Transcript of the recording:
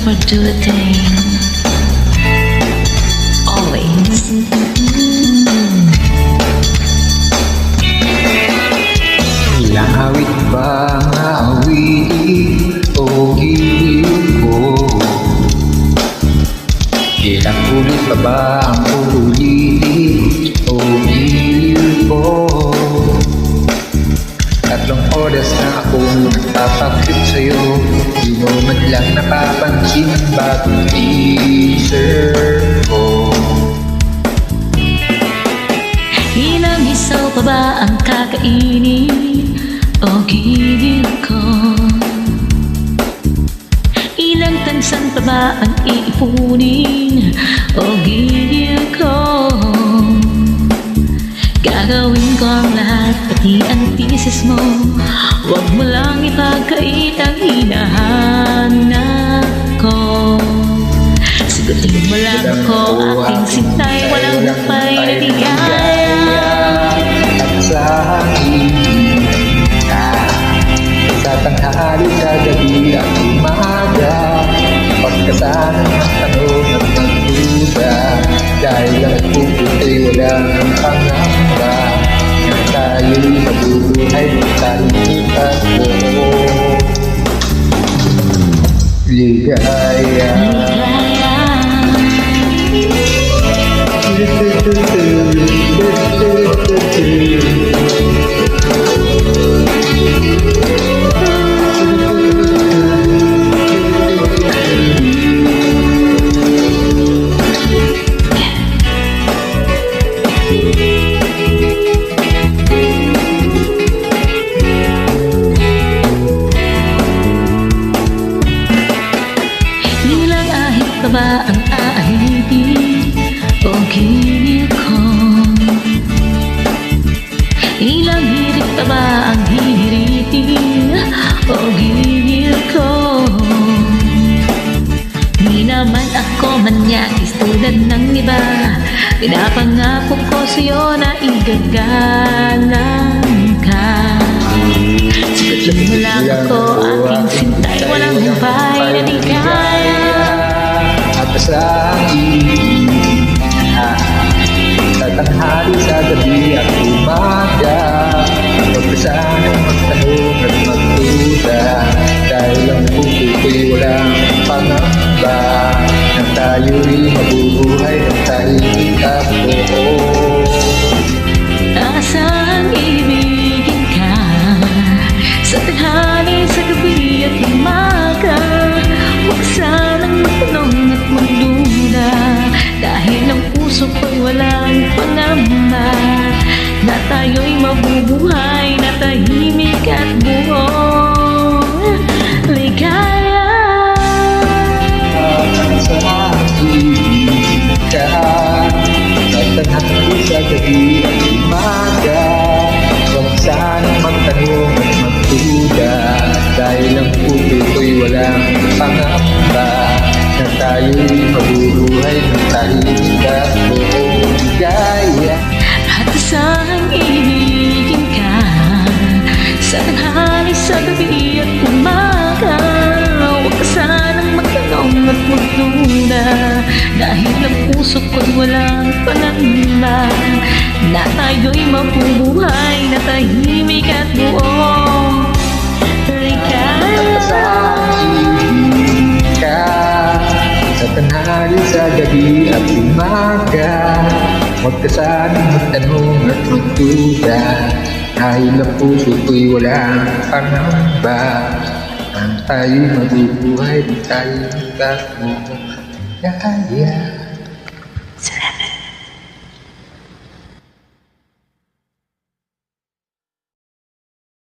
for doing always. Ilang awit ba ang awitin o giliw ko? Ilang ulit pa ba ang uulitin o giliw ko? 3 oras na akong nagpapakit sa'yo, di mo man lang napapansin ang bagong teaser ko. Ilang isaw pa ba ang kakainin o gigil ko? Ilang tansan pa ba ang iipunin o gigil ko? Gagawin ko ang lahat, pati ang thesis mo. Huwag mo lang ipagkait ang hinahanap ko. Sagutin mo lang ako, aking sintay, walang hupay na ligaya. At sa hangin ka, sa tanghali, sa gabi at umaga, pagkasanang ang tanong at magduda, dahil ang puputi walang pangamba, na tayo'y mabubuhay ng kalimutan mo. Ligaya. Ilang ahit pa ba ang aahitin o gilid ko? Ilang hirit pa ba ang hihiritin o gilid ko? Di naman ako manyakis tulad ng iba, pinapangako ko sa'yo na igagalang ka. Sagutin mo lang ako, aking sintay, walang humpay na ligaya. At sa hangin ka, sa tanghali, sa gabi at umaga, pagkasanang magtanong at magduda, dahil ang puso'y walang pangamba, na tayo'y mabubuhay ng tahimik at buo. Asang ibigin ka, sa tanghali, sa gabi at umaga, huwag sanang magtanong at magduda, dahil ang puso ko'y walang pangamba, na tayo'y mabubuhay na tahimik at buong ligaya. Sa hangin ka, sa tanghali, sa gabi at umaga, huwag sanang magtanong at magduda, dahil ang puso'y walang pangamba, na tayo'y mabubuhay ng tahimik at buong ligaya. At asang ibigin ka, sa tanghali, sa gabi at umaga, huwag ka sanang magtanong at magduda, dahil ang puso ko'y walang pangamba, na tayo'y mabubuhay na tahimik at buong ligaya. Sa hangin ka, sa tanghali, sa gabi at umaga, huwag ka sanang magtanong at magduda, dahil ang puso ko'y walang pangamba, ang tayo'y mabubuhay ng tahimik at buong ligaya.